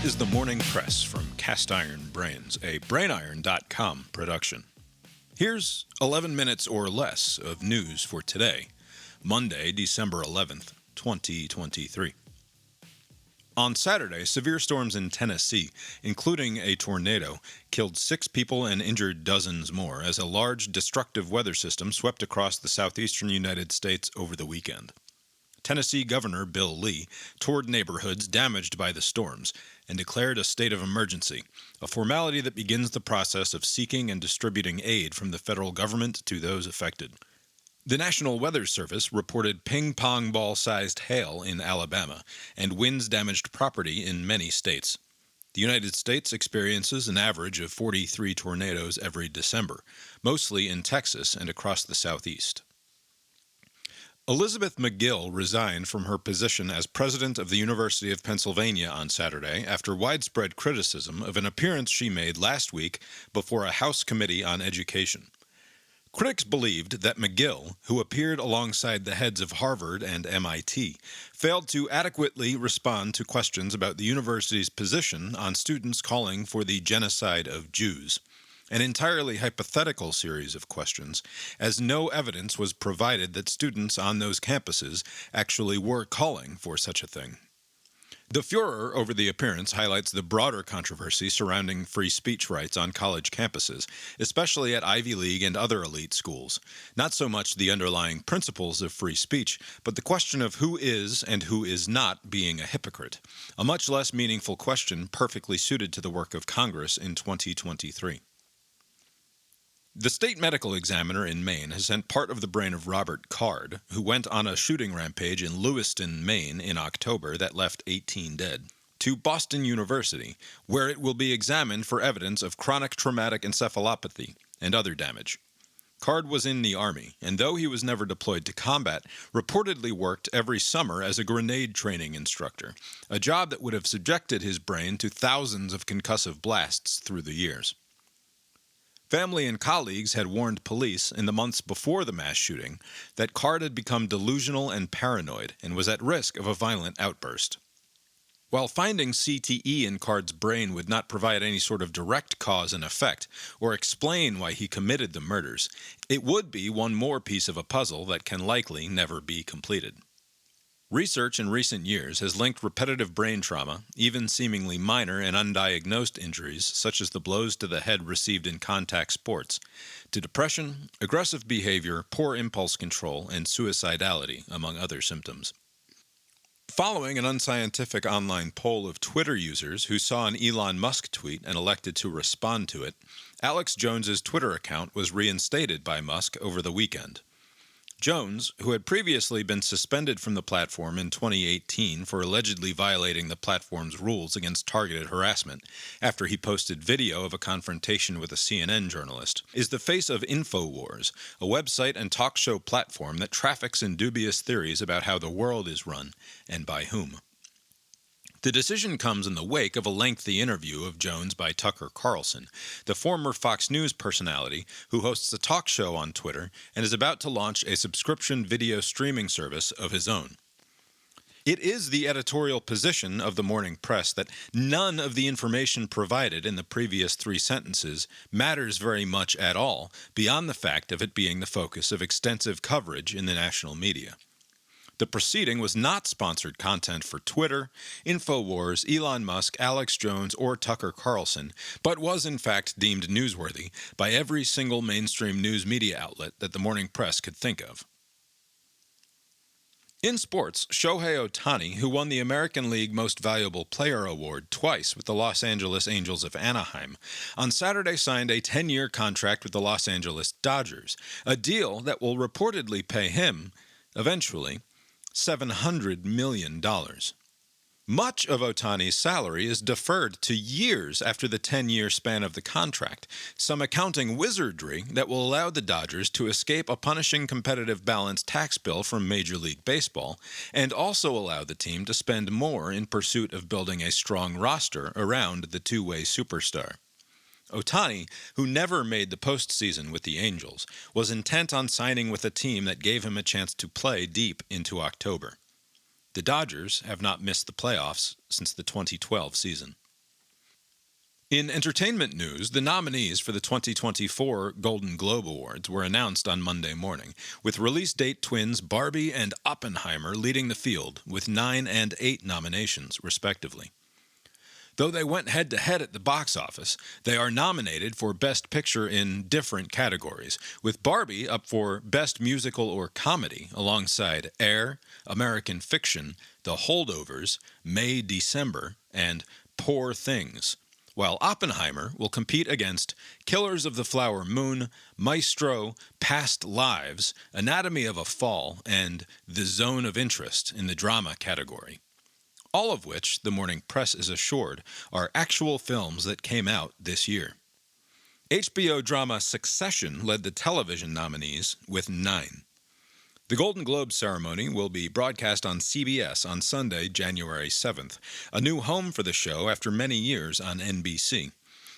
This is the Morning Press from Cast Iron Brains, a brainiron.com production. Here's 11 minutes or less of news for today, Monday, December 11th, 2023. On Saturday, severe storms in Tennessee, including a tornado, killed 6 people and injured dozens more as a large, destructive weather system swept across the southeastern United States over the weekend. Tennessee Governor Bill Lee toured neighborhoods damaged by the storms and declared a state of emergency, a formality that begins the process of seeking and distributing aid from the federal government to those affected. The National Weather Service reported ping-pong ball-sized hail in Alabama, and winds damaged property in many states. The United States experiences an average of 43 tornadoes every December, mostly in Texas and across the Southeast. Elizabeth Magill resigned from her position as president of the University of Pennsylvania on Saturday after widespread criticism of an appearance she made last week before a House Committee on Education. Critics believed that Magill, who appeared alongside the heads of Harvard and MIT, failed to adequately respond to questions about the university's position on students calling for the genocide of Jews. An entirely hypothetical series of questions, as no evidence was provided that students on those campuses actually were calling for such a thing. The furor over the appearance highlights the broader controversy surrounding free speech rights on college campuses, especially at Ivy League and other elite schools. Not so much the underlying principles of free speech, but the question of who is and who is not being a hypocrite, a much less meaningful question perfectly suited to the work of Congress in 2023. The state medical examiner in Maine has sent part of the brain of Robert Card, who went on a shooting rampage in Lewiston, Maine in October that left 18 dead, to Boston University, where it will be examined for evidence of chronic traumatic encephalopathy and other damage. Card was in the Army, and though he was never deployed to combat, reportedly worked every summer as a grenade training instructor, a job that would have subjected his brain to thousands of concussive blasts through the years. Family and colleagues had warned police in the months before the mass shooting that Card had become delusional and paranoid and was at risk of a violent outburst. While finding CTE in Card's brain would not provide any sort of direct cause and effect or explain why he committed the murders, it would be one more piece of a puzzle that can likely never be completed. Research in recent years has linked repetitive brain trauma, even seemingly minor and undiagnosed injuries such as the blows to the head received in contact sports, to depression, aggressive behavior, poor impulse control, and suicidality, among other symptoms. Following an unscientific online poll of Twitter users who saw an Elon Musk tweet and elected to respond to it, Alex Jones's Twitter account was reinstated by Musk over the weekend. Jones, who had previously been suspended from the platform in 2018 for allegedly violating the platform's rules against targeted harassment after he posted video of a confrontation with a CNN journalist, is the face of InfoWars, a website and talk show platform that traffics in dubious theories about how the world is run and by whom. The decision comes in the wake of a lengthy interview of Jones by Tucker Carlson, the former Fox News personality who hosts a talk show on Twitter and is about to launch a subscription video streaming service of his own. It is the editorial position of the Morning Press that none of the information provided in the previous 3 sentences matters very much at all, beyond the fact of it being the focus of extensive coverage in the national media. The proceeding was not sponsored content for Twitter, InfoWars, Elon Musk, Alex Jones, or Tucker Carlson, but was in fact deemed newsworthy by every single mainstream news media outlet that the Morning Press could think of. In sports, Shohei Ohtani, who won the American League Most Valuable Player award twice with the Los Angeles Angels of Anaheim, on Saturday signed a 10-year contract with the Los Angeles Dodgers, a deal that will reportedly pay him, eventually, $700 million. Much of Ohtani's salary is deferred to years after the 10-year span of the contract, some accounting wizardry that will allow the Dodgers to escape a punishing competitive balance tax bill from Major League Baseball, and also allow the team to spend more in pursuit of building a strong roster around the two-way superstar. Ohtani, who never made the postseason with the Angels, was intent on signing with a team that gave him a chance to play deep into October. The Dodgers have not missed the playoffs since the 2012 season. In entertainment news, the nominees for the 2024 Golden Globe Awards were announced on Monday morning, with release date twins Barbie and Oppenheimer leading the field with 9 and 8 nominations, respectively. Though they went head-to-head at the box office, they are nominated for Best Picture in different categories, with Barbie up for Best Musical or Comedy alongside Air, American Fiction, The Holdovers, May, December, and Poor Things, while Oppenheimer will compete against Killers of the Flower Moon, Maestro, Past Lives, Anatomy of a Fall, and The Zone of Interest in the drama category. All of which, the Morning Press is assured, are actual films that came out this year. HBO drama Succession led the television nominees with 9. The Golden Globe ceremony will be broadcast on CBS on Sunday, January 7th, a new home for the show after many years on NBC.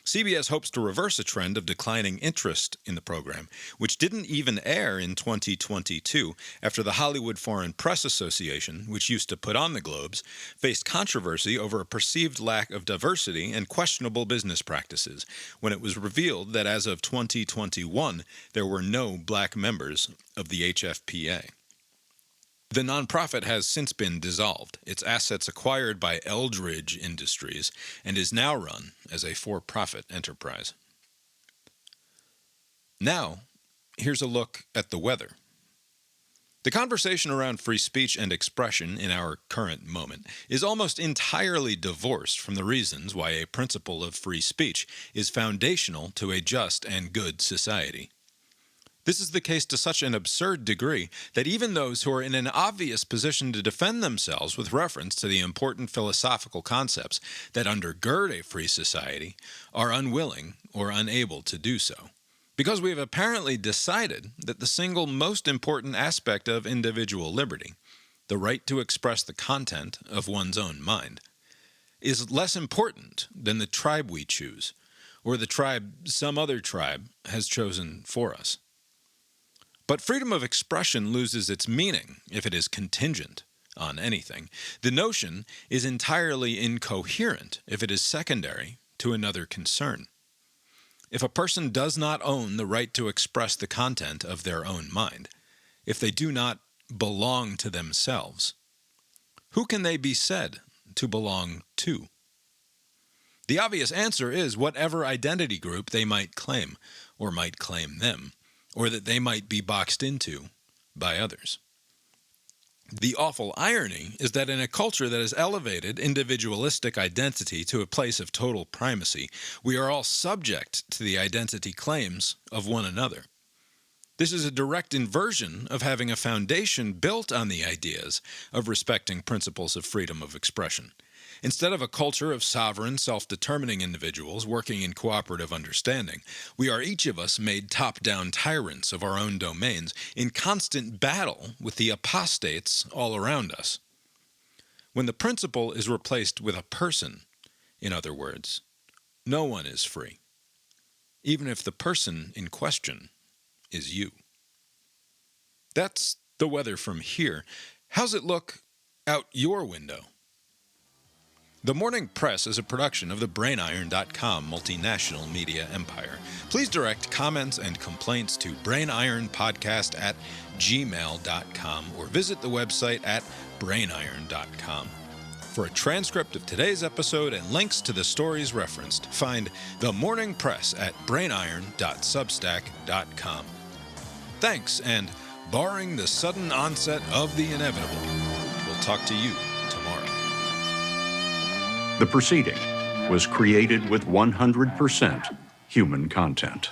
CBS hopes to reverse a trend of declining interest in the program, which didn't even air in 2022 after the Hollywood Foreign Press Association, which used to put on the Globes, faced controversy over a perceived lack of diversity and questionable business practices, when it was revealed that as of 2021, there were no black members of the HFPA. The nonprofit has since been dissolved, its assets acquired by Eldridge Industries, and is now run as a for-profit enterprise. Now, here's a look at the weather. The conversation around free speech and expression in our current moment is almost entirely divorced from the reasons why a principle of free speech is foundational to a just and good society. This is the case to such an absurd degree that even those who are in an obvious position to defend themselves with reference to the important philosophical concepts that undergird a free society are unwilling or unable to do so, because we have apparently decided that the single most important aspect of individual liberty, the right to express the content of one's own mind, is less important than the tribe we choose, or the tribe some other tribe has chosen for us. But freedom of expression loses its meaning if it is contingent on anything. The notion is entirely incoherent if it is secondary to another concern. If a person does not own the right to express the content of their own mind, if they do not belong to themselves, who can they be said to belong to? The obvious answer is whatever identity group they might claim, or might claim them, or that they might be boxed into by others. The awful irony is that in a culture that has elevated individualistic identity to a place of total primacy, we are all subject to the identity claims of one another. This is a direct inversion of having a foundation built on the ideas of respecting principles of freedom of expression. Instead of a culture of sovereign, self-determining individuals working in cooperative understanding, we are each of us made top-down tyrants of our own domains in constant battle with the apostates all around us. When the principle is replaced with a person, in other words, no one is free, even if the person in question is you. That's the weather from here. How's it look out your window? The Morning Press is a production of the BrainIron.com multinational media empire. Please direct comments and complaints to brainironpodcast@gmail.com or visit the website at brainiron.com. For a transcript of today's episode and links to the stories referenced, find The Morning Press at brainiron.substack.com. Thanks, and barring the sudden onset of the inevitable, we'll talk to you tomorrow. The proceeding was created with 100% human content.